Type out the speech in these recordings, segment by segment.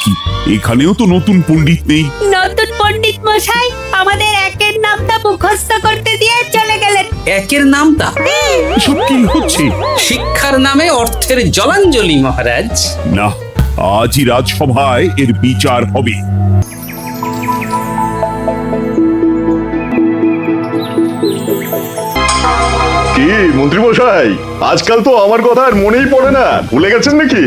কি এখানেও তো নতুন পণ্ডিত নেই? নতুন পণ্ডিত মশাই আমাদের একের নামটা মুখস্থ করতে দিয়ে চলে গেলেন। একের নামটা? এসব কি হচ্ছে? শিক্ষার নামে অর্থের জলাঞ্জলি মহারাজ। না, আজই রাজসভায় এর বিচার হবে। কি মন্ত্রী মশাই, আজকাল তো আমার কথা আর মনেই পড়ে না, ভুলে গেছেন নাকি?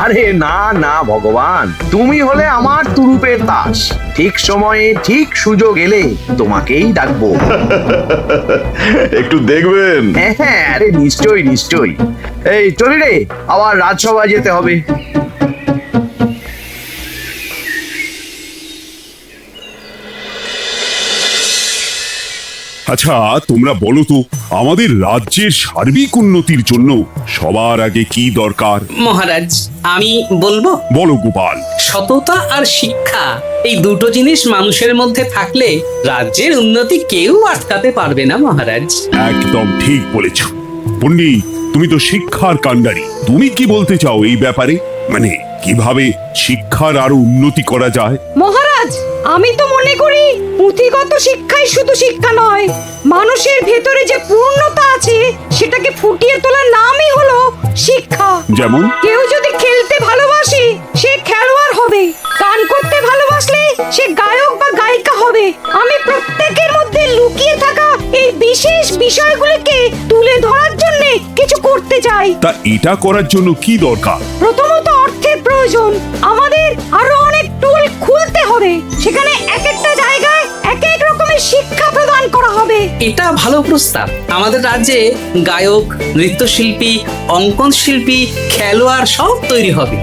আরে না না ভগবান, তুমি হলে আমার তুরুপের তাস। ঠিক সময়ে ঠিক সুযোগ এলে তোমাকেই ডাকবো। একটু দেখবেন। হ্যাঁ হ্যাঁ, আরে নিশ্চয়ই নিশ্চয়ই। এই চলি রে, আবার রাজসভায় যেতে হবে। আচ্ছা তোমরা বলো তো, আমাদের রাজ্যের সার্বিক উন্নতির জন্য সবার আগে কি দরকার? মহারাজ আমি বলবো। বলো গোপাল। সততা আর শিক্ষা, এই দুটো জিনিস মানুষের মধ্যে থাকলে রাজ্যের উন্নতি কেউ আটকাতে পারবে না মহারাজ। একদম ঠিক বলেছ পণ্ডিত, তুমি তো শিক্ষার কাণ্ডারি। তুমি কি বলতে চাও এই ব্যাপারে? মানে কিভাবে শিক্ষার আরো উন্নতি করা যায়? মহারাজ, আমি তো মনে করি পুঁথিগত শিক্ষাই শুধু শিক্ষা নয়, মানুষের ভেতরে যে পূর্ণতা আছে সেটাকে ফুটিয়ে তোলার নামই হলো শিক্ষা। যেমন? কেউ যদি খেলতে ভালোবাসে সে খেলোয়াড় হবে, গান করতে ভালোবাসলে সে গায়ক বা গায়িকা হবে। আমি প্রত্যেকের মধ্যে লুকিয়ে থাকা এই বিশেষ বিষয়গুলিকে তুলে ধরার জন্য কিছু করতে চাই। তা এটা করার জন্য কি দরকার? প্রথমত অর্থের প্রয়োজন। আমাদের আরো অনেক টুল খুলতে হবে, সেখানে এক একটা জায়গায় এক এক রকমের শিক্ষা প্রদান করা হবে। এটা ভালো প্রস্তাব। আমাদের রাজ্যে গায়ক, নৃত্যশিল্পী, অঙ্কন শিল্পী, খেলোয়াড় সব তৈরি হবে।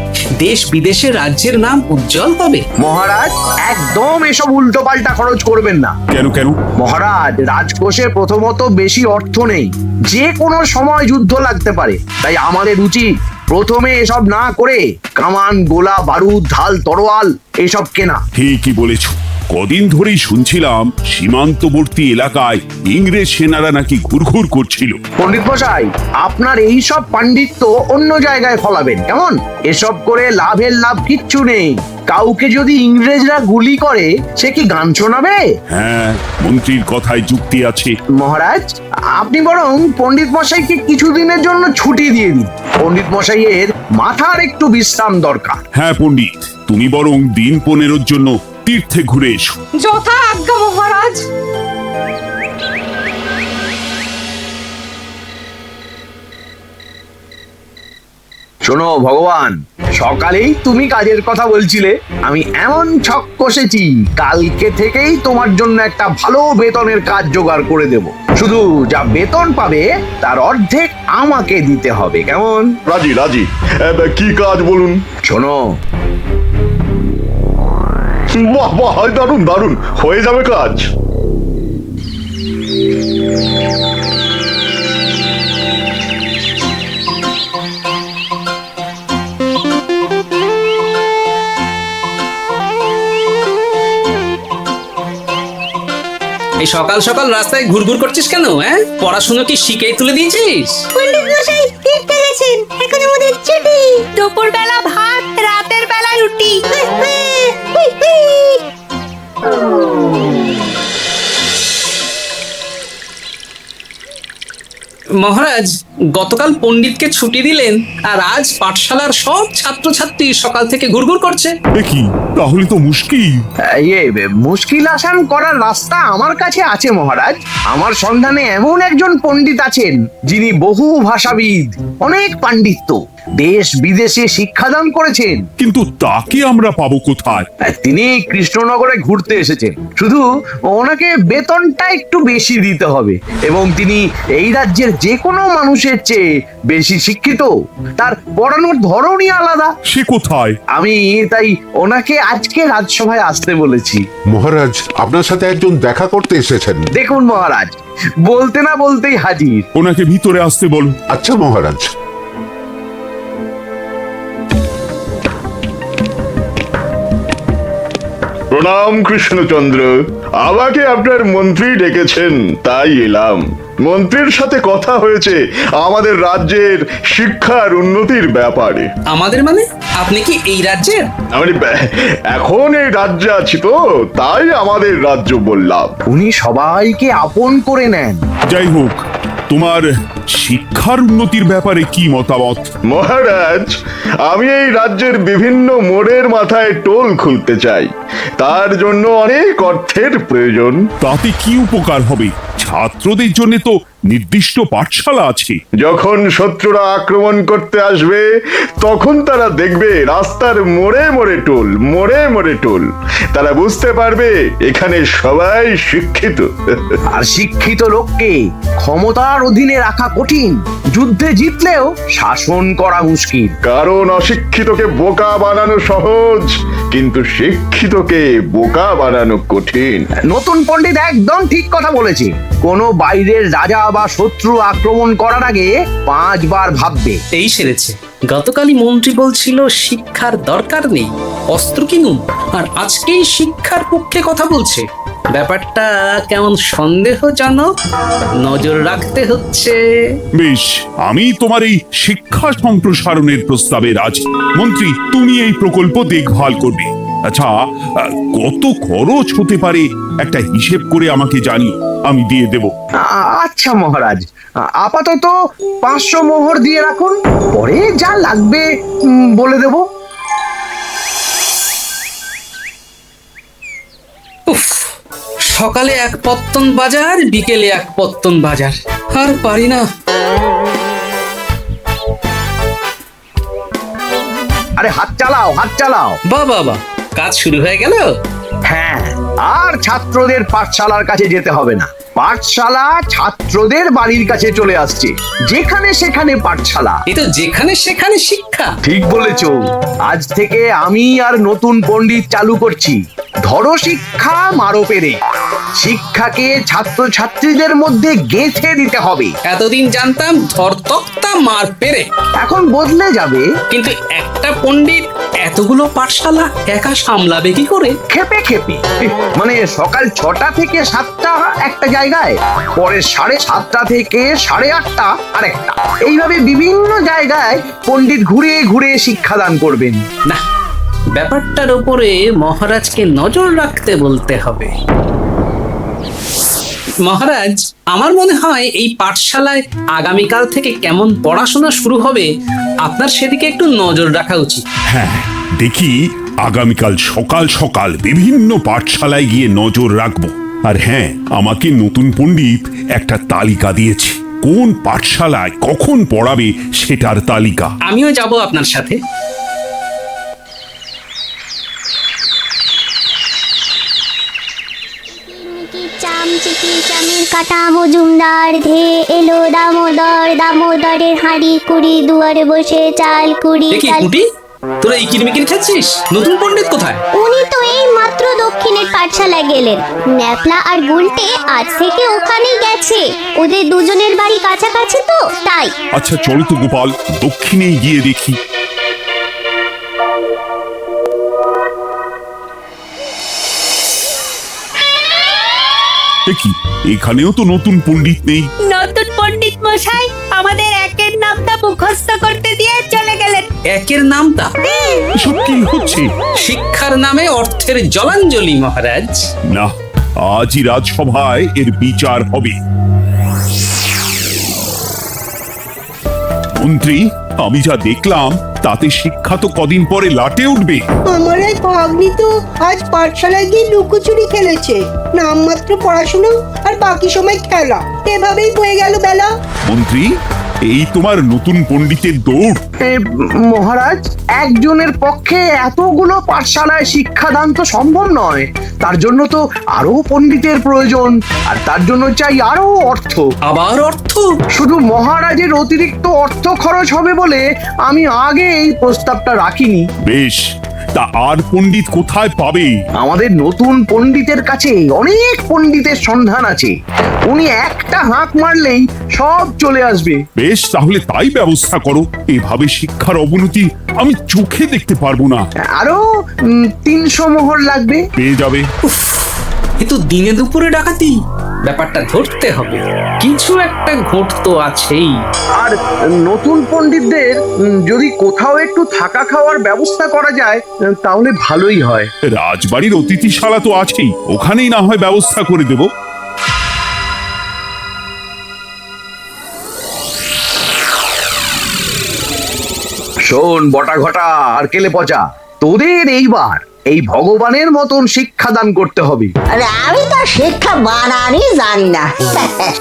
দেশ বিদেশে রাজ্যের নাম উজ্জ্বল হবে। মহারাজ একদম এসব উল্টো পাল্টা খরচ করবেন না। কেন কেন? মহারাজ, রাজকোষে প্রথমত বেশি অর্থ নেই, যে কোনো সময় যুদ্ধ লাগতে পারে। তাই আমাদের উচিত প্রথমে এসব না করে কামান, গোলা, বারুদ, ঢাল, তরোয়াল এসব কেনা। ঠিকই বলেছ। কদিন ধরেই শুনছিলাম সীমান্তবর্তী এলাকায় ইংরেজ সেনারা নাকি ঘুরঘুর করছিল। পণ্ডিত মশাই, আপনার এই সব পাণ্ডিত্য অন্য জায়গায় ফলাবেন কেমন? এসব করে লাভের লাভ কিচ্ছু নেই। কাউকে যদি ইংরেজরা গুলি করে সে কি গান শোনাবে? হ্যাঁ, মন্ত্রীর কথায় যুক্তি আছে। মহারাজ, আপনি বরং পণ্ডিত মশাইকে কিছুদিনের জন্য ছুটি দিয়ে দিন। পণ্ডিত মশাইয়ের মাথার একটু বিশ্রাম দরকার। হ্যাঁ পণ্ডিত, তুমি বরং দিন 15 জন্য তীর্থে ঘুরে এসো। যথা আজ্ঞা মহারাজ। শোনো ভগবান, সকালেই তুমি কাজের কথা বলছিলে, আমি এমন ছক কষেছি কালকে থেকেই তোমার জন্য একটা ভালো বেতনের কাজ জোগাড় করে দেব। শুধু যা বেতন পাবে তার অর্ধেক আমাকে দিতে হবে, কেমন? রাজি রাজি। কি কাজ বলুন? শোনো, বাহ বাহ, দারুণ দারুণ, হয়ে যাবে কাজ। এই সকাল সকাল রাস্তায় ঘুরঘুর করছিস কেন? পড়াশুনো কি শিখেই তুলে দিয়েছিস? পণ্ডিত মশাই তীর্থে গেছেন, এখন আমাদের ছুটি। দুপুর বেলা ভাত, রাতের বেলা রুটি। মহারাজ, গতকাল পণ্ডিতকে ছুটি দিলেন আর আজ পাঠশালার সব ছাত্রছাত্রী সকাল থেকে ঘুরঘুর করছে। কি তাহলে তো মুশকিল। মুশকিল আসান করার রাস্তা আমার কাছে আছে মহারাজ। আমার সন্ধানে এমন একজন পণ্ডিত আছেন যিনি বহু ভাষাবিদ, অনেক পাণ্ডিত্য, দেশ বিদেশে শিক্ষাদান করেছেন। কিন্তু তাকে আমরা পাবো কোথায়? তিনি কৃষ্ণনগরে ঘুরতে এসেছেন। শুধু ওনাকে বেতনটা একটু বেশি দিতে হবে, এবং তিনি এই রাজ্যের যে কোনো মানুষের চেয়ে বেশি শিক্ষিত। তার পড়ানোর ধরনই আলাদা। সে কোথায়? আমি তাই ওনাকে আজকে রাজসভায় আসতে বলেছি। মহারাজ, আপনার সাথে একজন দেখা করতে এসেছেন। দেখুন মহারাজ, বলতে না বলতেই হাজির। ওনাকে ভিতরে আসতে বলো। আচ্ছা মহারাজ। প্রণাম কৃষ্ণচন্দ্র, আমাকে আপনার মন্ত্রী ডেকেছেন, তাই এলাম। মন্ত্রীর সাথে কথা হয়েছে আমাদের রাজ্যের শিক্ষার উন্নতির ব্যাপারে। আমাদের মানে আপনি কি এই রাজ্যের? আমি এখন এই রাজ্যে আছি তো, তাই আমাদের রাজ্য বললাম। উনি সবাইকে আপন করে নেন। যাই হোক, তোমার শিক্ষার উন্নতির ব্যাপারে কি মতামত? মহারাজ, আমি এই রাজ্যের বিভিন্ন মোড়ের মাথায় টোল খুলতে চাই। তার জন্য অনেক অর্থের প্রয়োজন। তাতে কি উপকার হবে? ছাত্রদের জন্য তো নির্দিষ্ট পাঠশালা আছে। যখন শত্রুরা আক্রমণ করতে আসবে, তখন তারা দেখবে রাস্তার মোড়ে মোড়ে টোল, মোড়ে মোড়ে টোল। তারা বুঝতে পারবে এখানে সবাই শিক্ষিত। আর শিক্ষিত লোককে ক্ষমতার অধীনে রাখা কঠিন, যুদ্ধে জিতলেও শাসন করা মুশকিল। কারণ অশিক্ষিতকে বোকা বানানো সহজ, কিন্তু শিক্ষিতকে বোকা বানানো কঠিন। নতুন পণ্ডিত একদম ঠিক কথা বলেছে। কোনো বাইরের রাজা বা শত্রু আক্রমণ করার আগে 5 বার ভাববে। এই সেরেছে। গতকালই মন্ত্রী বলছিল শিক্ষার দরকার নেই, অস্ত্র কিনুন, আর আজকেই শিক্ষার পক্ষে কথা বলছে। ব্যাপারটা কেমন সন্দেহজনক, নজর রাখতে হচ্ছে। বেশ, আমি তোমার এই শিক্ষা সম্প্রসারণের প্রস্তাবে রাজি। মন্ত্রী, তুমি এই প্রকল্প দেখভাল করবে। আচ্ছা, কত খরচ হতে পারে একটা হিসেব করে আমাকে জানিও, আমি দিয়ে দেব। আচ্ছা মহারাজ, আপাতত 500 মোহর দিয়ে রাখুন, পরে যা লাগবে বলে দেব। উফ, সকালে এক পত্তন বাজার, বিকেলে এক পত্তন বাজার, আর পারি না। আরে হাত চালাও, হাত চালাও। বাবা, কাজ শুরু হয়ে গেল। হ্যাঁ, আর ছাত্রদের পাঠশালার কাছে যেতে হবে না। পাঠশালা ছাত্রদের বাড়ির কাছে চলে আসছে। যেখানে সেখানে পাঠশালা। এ তো যেখানে সেখানে শিক্ষা। ঠিক বলেছো। আজ থেকে আমি আর নতুন পণ্ডিত চালু করছি। ধরো শিক্ষা, মারো পেরে। শিক্ষাকে ছাত্রছাত্রীদের মধ্যে গেঁথে দিতে হবে। এতদিন জানতাম ধরতক্তা মার পেরে। এখন বদলে যাবে। কিন্তু একটা পণ্ডিত এতগুলো পাঠশালা একা সামলাবে কি করে? খেপে খেপে, মানে সকাল 6টা থেকে 7টা একটা জায়গায়, পরে 7:30 থেকে 8:30 আরেকটা। এইভাবে বিভিন্ন জায়গায় পণ্ডিত ঘুরে ঘুরে শিক্ষাদান করবেন। না, ব্যাপারটার উপরে মহারাজকে নজর রাখতে বলতে হবে। মহারাজ, আমার মনে হয় এই পাঠশালায় আগামীকাল থেকে কেমন পড়াশোনা শুরু হবে, আপনার সেদিকে একটু নজর রাখা উচিত। হ্যাঁ, দেখি আগামীকাল সকাল সকাল বিভিন্ন পাঠশালায় গিয়ে নজর রাখবো। আর হ্যাঁ, আমাকে নতুন পণ্ডিত একটা তালিকা দিয়েছে, কোন পাঠশালায় কখন পড়াবে সেটার তালিকা। আমিও যাব আপনার সাথে। চামচিকি চামের কাটা মজুমদার ধে এলো দামোদর, দামোদরের হাঁড়ি কুড়ি, দুয়ারে বসে চাল কুড়ি। দেখি কুটি, তোরা এই কিরমিকির খাচ্ছিস? নতুন পণ্ডিত কোথায়? উনি তো এই মাত্র দক্ষিণের পাঠশালায় গেলেন। ন্যাপলা আর গুলটে আজ থেকে ওখানেই গেছে। ওদের দুজনের বাড়ি কাছাকাছি তো, তাই। আচ্ছা চলো তো গোপাল, দক্ষিণে গিয়ে দেখি। দেখি এখানেও তো নতুন পণ্ডিত নেই। নতুন পণ্ডিত মশাই আমাদের একের নামটা মুখস্থ করতে দিয়ে চলে গেলেন। একের নামটা? এসব কি হচ্ছে? শিক্ষার নামে অর্থের জলাঞ্জলি মহারাজ। না, আজই রাজসভায় এর বিচার হবে। মন্ত্রী, আমি যা দেখলাম তাতে শিক্ষা তো কদিন পরে লাটে উঠবে। আমার এক ভাগ্নি তো আজ পাঠশালায় গিয়ে লুকোচুরি খেলেছে। নামমাত্র পড়াশুনো আর বাকি সময় খেলা, এভাবেই বয়ে গেল বেলা। মন্ত্রী, এই তোমার নতুন পণ্ডিতের দৌড়। মহারাজ, একজনের পক্ষে এতগুলো পাঠশালায় শিক্ষাদান তো সম্ভব নয়। তার জন্য তো আরো পণ্ডিতের প্রয়োজন, আর তার জন্য চাই আরো অর্থ। আবার অর্থ? শুধু মহারাজের অতিরিক্ত অর্থ খরচ হবে বলে আমি আগে এই প্রস্তাবটা রাখিনি। বেশ, তা আর পণ্ডিত কোথায় পাবে? আমাদের নতুন পণ্ডিতের কাছে অনেক পণ্ডিতের সন্ধান আছে। উনি একটা হাঁক মারলেই সব চলে আসবে। বেশ, তাহলে তাই ব্যবস্থা করো। এভাবে শিক্ষার অবনতি আমি চোখে দেখতে পারবো না। আরো 300 মোহর লাগবে। পেয়ে যাবে। কিন্তু দিনে দুপুরে ডাকাতি, ব্যাপারটা ধরতে হবে। কিছু একটা ঘটতো আছেই। আর নতুন পণ্ডিতদের যদি কোথাও একটু থাকা খাওয়ার ব্যবস্থা করা যায় তাহলে ভালোই হয়। রাজবাড়ির অতিথিশালা তো আছেই, ওখানেই না হয় ব্যবস্থা করে দেব। শোন বটা ঘটা আর কেলে পচা, তোদের এইবার এই ভগবানের মতন শিক্ষাদান করতে হবে। আরে আমি তো শিক্ষা বানানই জানি না।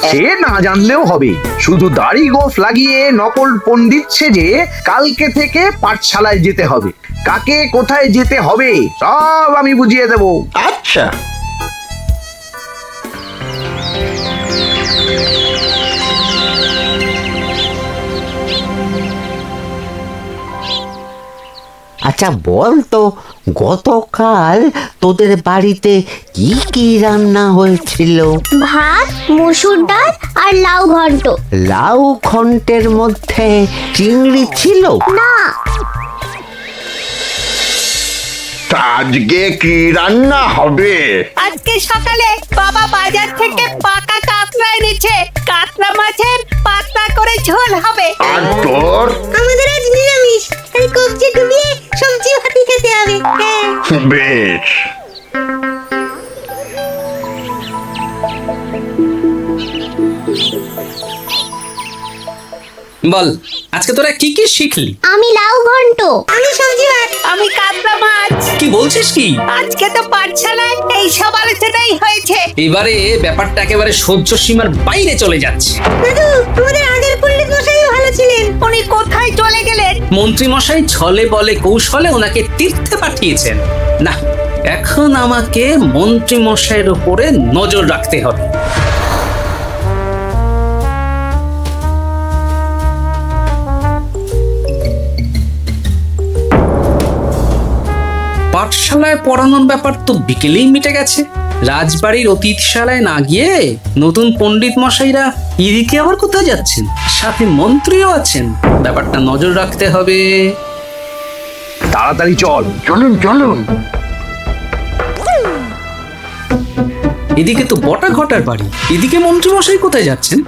সে না জানলেও হবে, শুধু দাড়ি গোফ লাগিয়ে নকল পণ্ডিত সেজে কালকে থেকে পাঠশালায় যেতে হবে। কাকে কোথায় যেতে হবে সব আমি বুঝিয়ে দেব। আচ্ছা, আচ্ছা বল তো, গতকাল তোদের বাড়িতে কি কি রান্না হয়েছিল? ভাত, মসুর ডাল আর লাউ ঘন্ট। লাউ ঘন্টের মধ্যে চিংড়ি ছিল? না, আজকে কি রান্না হবে? আজকে সকালে বাবা বাজার থেকে পাকা কাতলা এনেছে। কাতলা মাছের পাতলা করে ঝোল হবে। আর তোর? আমাদের আজ নিরামিষ, এই কবজি ডুবিয়ে সবজি ভাতি খেতে হবে। বেশ। বল, আজকে তোরা কি কি শিখলি? আমি লাউ ঘন্ট। আমি সবজি ভাত। আমি কাতলা মাছ। কি বলছিস কি? আজকে তো পাঠশালায় এই সব আলোচনাই হয়েছে। এবারে ব্যাপারটা একেবারে সহ্য সীমার বাইরে চলে যাচ্ছে। দাদু, আমাদের আগের পণ্ডিত মশাই ভালো ছিলেন। উনি কোথায় চলে গেলেন? মন্ত্রী মশাই ছলে বলে কৌশলে ওনাকে তীর্থে পাঠিয়েছেন। না, এখন আমাকে মন্ত্রী মশাইয়ের উপরে নজর রাখতে হবে। পাঠশালায় পড়ানোর ব্যাপার তো বিকেলেই মিটে গেছে। রাজবাড়ির অতিথিশালায় না গিয়ে নতুন পণ্ডিত মশাইরা এদিকে আবার কোথায় যাচ্ছেন? সাথে মন্ত্রীও আছেন, ব্যাপারটা নজর রাখতে হবে। তাড়াতাড়ি চল। চলুন চলুন। এদিকে তো বটা ঘটার বাড়ি, এদিকে মন্ত্রী মশাই কোথায় যাচ্ছেন?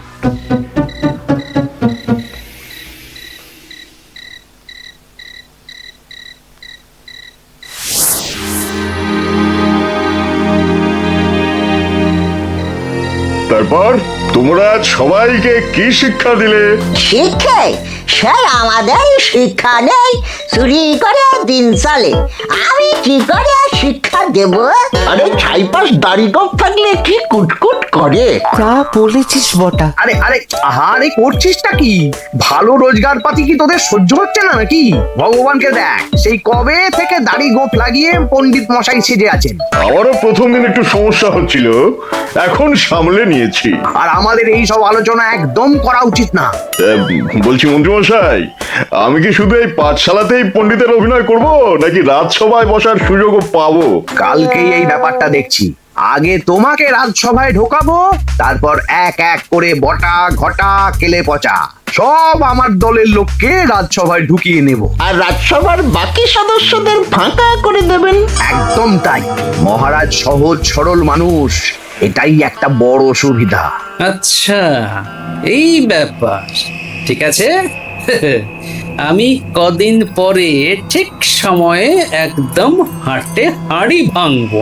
তারপর তোমরা সবাইকে কি শিক্ষা দিলে? শিক্ষে স্যার, আমাদের শিক্ষা নেই, চুরি করে দিন চলে। আমি কি করে শিক্ষা দেব? আরে ছাইপাশ দাড়ি গোঁফ থাকলে কি কুটকুট করে। তা বলেছিস বটা। আরে আরে আহারে করছিসটা কি? ভালো রোজগার পাতি কি তোদের সহ্য হচ্ছে না নাকি? ভগবানকে দেখ, সেই কবে থেকে দাড়ি গোঁফ লাগিয়ে পণ্ডিত মশাই সেজে আছেন। আমারও প্রথম দিন একটু সমস্যা হচ্ছিল, এখন সামলে নিয়েছি। আর আমাদের এই সব আলোচনা একদম করা উচিত না। বলছি মন্ত্রীমশাই, আমি কি শুধু এই পাঠশালাতেই পণ্ডিতের অভিনয় করব, নাকি রাজসভায় বসার সুযোগও পাবো? কালকেই এই ব্যাপারটা দেখছি। আগে তোমাকে রাজসভায় ঢোকাবো, তারপর এক এক করে বটা ঘটা কেলে পচা সব আমার দলের লোককে রাজসভায় ঢুকিয়ে নেব। আর রাজসভার বাকি সদস্যদের ফাঁকা করে দেবেন। একদম তাই। মহারাজ সহজ সরল মানুষ, এটাই একটা বড় সুবিধা। আচ্ছা, এই ব্যাপার। ঠিক আছে, আমি কদিন পরে ঠিক সময়ে একদম হাটে হাড়ি ভাঙবো।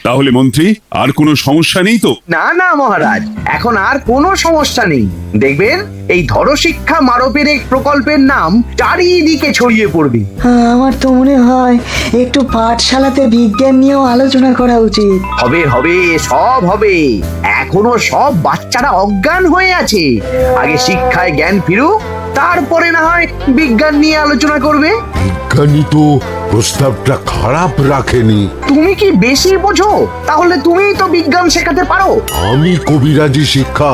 তাহলে মন্ত্রী, আর কোনো সমস্যা নেই তো? না না মহারাজ, এখন আর কোনো সমস্যা নেই। দেখবেন এই ধরো শিক্ষা মারপের এক প্রকল্পের নাম চারিদিকে ছড়িয়ে পড়বে। আমার তো মনে হয় একটু পাঠশালাতে বিজ্ঞান নিয়েও আলোচনা করা উচিত। হবে হবে, সব হবে। এখনো সব বাচ্চারা অজ্ঞান হয়ে আছে। আগে শিক্ষায় জ্ঞান ফিরুক, তারপরে না হয় বিজ্ঞান নিয়ে আলোচনা করবে। বিজ্ঞানী তো প্রস্তাবটা খারাপ রাখেনি। তুমি কি বেশি বোঝো? তাহলে তুমিই তো বিজ্ঞান শেখাতে পারো। আমি কবিরাজি শিক্ষা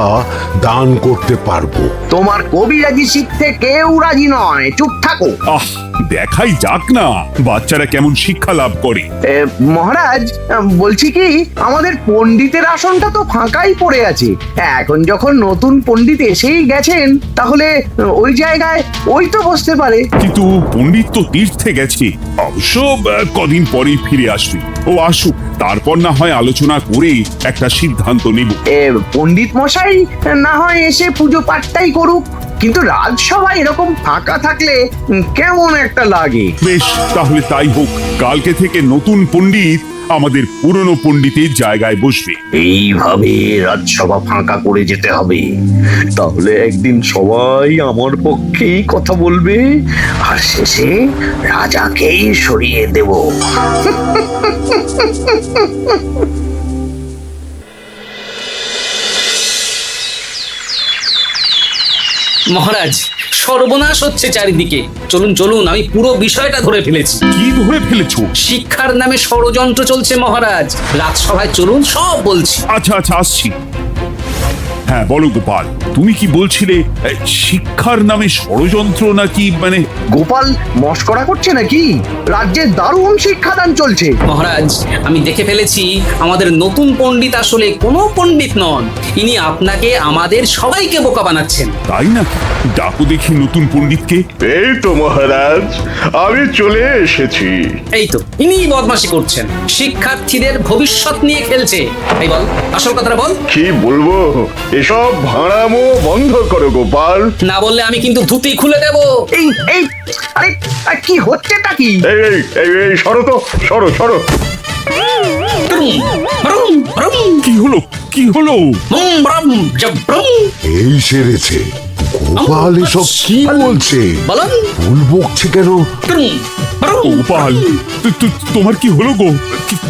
দান করতে পারবো। তোমার কবিরাজি শিখতে কেউ রাজি নয়, চুপ থাকো। আহ, দেখাই যাক না বাচ্চারা কেমন শিক্ষা লাভ করে। মহারাজ, বলছি কি, আমাদের পণ্ডিতের আসনটা তো ফাঁকাই পড়ে আছে। এখন যখন নতুন পণ্ডিত এসেই গেছেন, তাহলে ওই জায়গায় ওই তো বসতে পারে। কিন্তু পণ্ডিত তো তীর্থে গেছে, অবশ্য কদিন পরেই ফিরে আসবে। ও আসুক, তারপর না হয় আলোচনা করে একটা সিদ্ধান্ত নেব। পণ্ডিত মশাই না হয় এসে পুজো পাঠটাই করুক, কিন্তু রাজসভায় এরকম ফাঁকা থাকলে কেমন একটা লাগে। বেশ, তাহলে তাই হোক। কালকে থেকে নতুন পণ্ডিত আমাদের পুরনো পণ্ডিতের জায়গায় বসবে। এইভাবে রাজসভা ফাঁকা করে যেতে হবে, তাহলে একদিন সবাই আমার পক্ষেই কথা বলবে, আর শেষে রাজাকেই সরিয়ে দেব। মহারাজ, সর্বনাশ হচ্ছে চারিদিকে। চলুন চলুন, আমি পুরো বিষয়টা ধরে ফেলেছি। কি ধরে ফেলেছো? শিক্ষার নামে ষড়যন্ত্র চলছে মহারাজ। রাজসভায় চলুন, সব বলছি। আচ্ছা আচ্ছা, আসছি। হ্যাঁ বলো গোপাল, তুমি কি বলছিলে শিক্ষার নামে ষড়যন্ত্র নাকি? মানে গোপাল মস্করা করছে নাকি? রাজ্যে দারুণ শিক্ষাদান চলছে। মহারাজ, আমি দেখে ফেলেছি আমাদের নতুন পণ্ডিত আসলে কোনো পণ্ডিত নন। ইনি আপনাকে, আমাদের সবাইকে বোকা বানাচ্ছেন। তাই নাকি? ডাকো দেখি নতুন পণ্ডিতকে। এই তো মহারাজ, আমি চলে এসেছি। এই তো, ইনিই বদমাশি করছেন, শিক্ষার্থীদের ভবিষ্যৎ নিয়ে খেলছে। এই বল, আসল কথাটা বল। কি বলবো, এসব ভাড়ামো বন্ধ করো গোপাল। না বললে আমি কিন্তু ধুতি খুলে দেব। এই এই আরে আরে, কি হচ্ছেটা কি? এই এই এই এই, সরো তো, সরো সরো। ব্রুম, ব্রুম, ব্রুম, কি হলো? কি হলো? ব্রুম, ব্রুম, জব, ব্রুম। এই সেরেছে। গোপাল এসব কি বলছে? বলুন। ভুল বকছে কেন? ব্রুম, ব্রুম। গোপাল, তোমার কি হলো গো?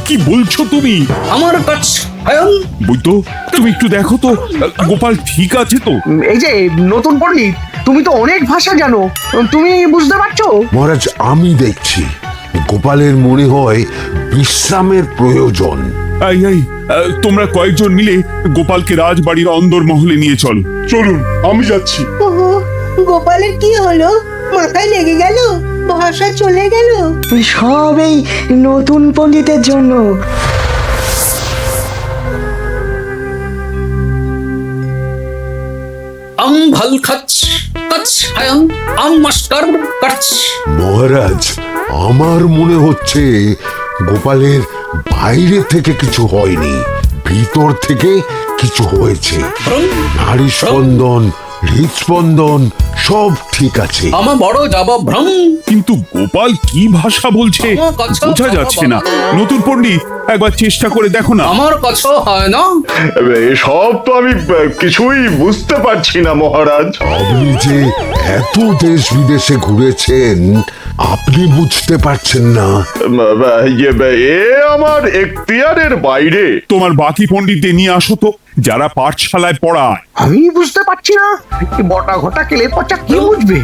কি বলছো তুমি? আমার কাছ আয়ন। বৈদ্য, তুমি একটু দেখো তো গোপাল ঠিক আছে তো? এই যে নতুন পণ্ডিত, তুমি তো অনেক ভাষা জানো, তুমি বুঝতে পারছো? মহারাজ, আমি দেখছি গোপালের মনে হয় বিশ্রামের প্রয়োজন। এই এই, তোমরা কয়েকজন মিলে গোপালকে রাজবাড়ির অন্দর মহলে নিয়ে চলো। চলুন, আমি যাচ্ছি। গোপালের কি হলো? মাথায় লেগে গেল? ভাষা চলে গেল? সব এই নতুন পণ্ডিতের জন্য। আম ভাল খাচ কাচ আয়ন আম মাস্টার কাচ। মহারাজ, আমার মনে হচ্ছে গোপালের বাইরে থেকে কিছু হয়নি, ভিতর থেকে কিছু হয়েছে। নারী স্পন্দন, হৃদস্পন্দন সব ঠিক আছে। আমার বড় জবাব ভ্রম। কিন্তু গোপাল কি ভাষা বলছে বোঝা যাচ্ছে না। নতুন পণ্ডিত, একবার চেষ্টা করে দেখো না। আমার কাছে হয় না। এসব তো আমি কিছুই বুঝতে পারছি না মহারাজ। আপনি যে এত দেশ বিদেশে ঘুরেছেন, আপনি বুঝতে পারছেন না? এ আমার এখতিয়ারের বাইরে। তোমার বাকি পণ্ডিতদের নিয়ে আসো তো, যারা পাঠশালায় পড়ায়। আমি বুঝতে পারছি না, বটা ঘটা কেলে পচা কি বুঝবে?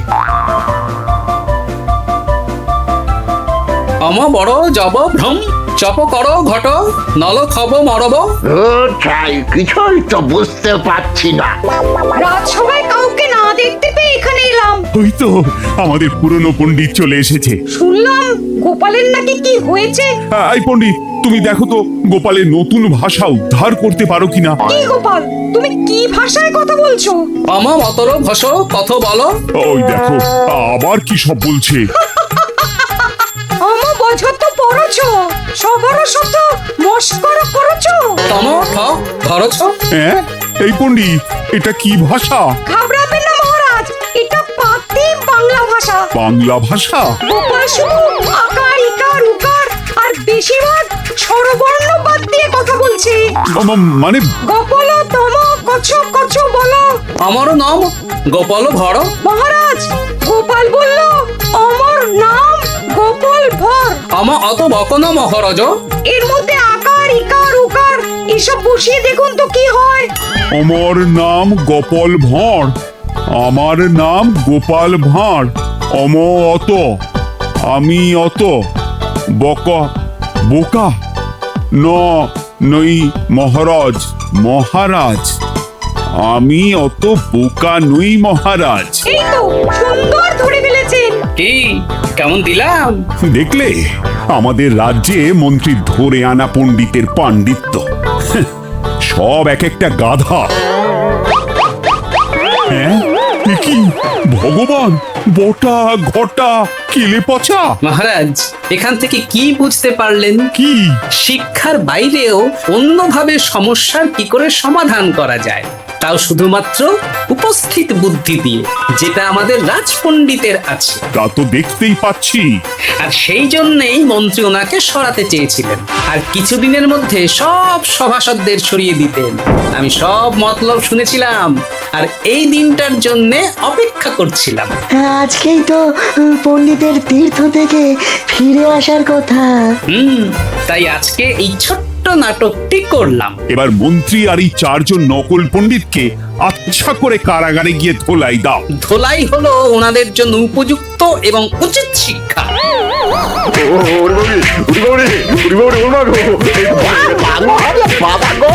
আমার বড় জবাব ভ্রম। চপ করো ঘট, নল খাবো মরব। তাই কিছুই তো বুঝতে পারছি না। রাজসভায় কাউকে না দেখতে পেয়ে এখানে এলাম। ওই তো আমাদের পুরনো পণ্ডিত চলে এসেছে। শুনলাম গোপালের নাকি কি হয়েছে। এই পণ্ডিত, তুমি দেখো তো গোপালের নতুন ভাষা উদ্ধার করতে পারো কিনা। কি গোপাল, তুমি কি ভাষায় কথা বলছো? আমার মতর ভাষ কত বলো। ওই দেখো, আবার কি সব বলছে। আমো বছর তো পড়ছো, সবার সাথে মস্করা করছো। তম ঠ ধরছ। হ্যাঁ, এই পণ্ডিত, এটা কি ভাষা? ঘাবড়াবেন না মহারাজ, এটা পাতি বাংলা ভাষা। বাংলা ভাষা? গোপাল শুধু আকার ইকার উকার আর বেশিরভাগ স্বরবর্ণ বাদ দিয়ে কথা বলছে। মানে গোপাল তম কছ কছ বলো। আমার নাম গোপাল ভর। মহারাজ, গোপাল বলল আমার নাম গোপাল ভর। আমা অত বকনা মহারাজ। এর মধ্যে আকার ইকার উকার এসব বসিয়ে দেখুন তো কি হয়। আমার নাম গোপাল ভাঁড়। আমার নাম গোপাল ভাঁড়। অত, আমি অত। বকা বোকা ন নই মহারাজ মহারাজ আমি অত বোকা নই মহারাজ। এই তো সুন্দর ধরে ফেলেছেন। কি কেমন দিলাম? দেখলে আমাদের রাজ্যে মন্ত্রী ধরে আনা পণ্ডিতের পাণ্ডিত্য। সব এক একটা গাধা। হ্যাঁ এ কি ভগবান, বটা ঘটা কেলে পচা। মহারাজ এখান থেকে কি বুঝতে পারলেন? কি? শিক্ষার বাইরেও অন্যভাবে সমস্যার কি করে সমাধান করা যায়, তাও শুধুমাত্র উপস্থিত বুদ্ধি দিয়ে, যেটা আমাদের রাজপণ্ডিতের আছে। তা তো দেখতেই পাচ্ছি। আর সেই জন্যই মন্ত্রী ওনাকে সরাতে চেয়েছিলেন, আর কিছুদিনের মধ্যে সব সভাসদদের সরিয়ে দিতেন। আমি সব মতলব শুনেছিলাম, আর এই দিনটার জন্য অপেক্ষা করছিলাম। আজকেই তো পণ্ডিতের তীর্থ থেকে ফিরে আসার কথা। তাই আজকে এই ছোট্ট নাটকটি করলাম। এবার মন্ত্রী আর এই চারজন নকল পণ্ডিতকে আচ্ছা করে কারাগারে গিয়ে ধোলাই দাও। ধোলাই হলো ওনাদের জন্য উপযুক্ত এবং উচিত শিক্ষা। বাবা গো,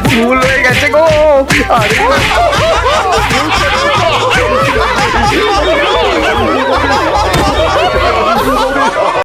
ভুল হয়ে গেছে গো। আরে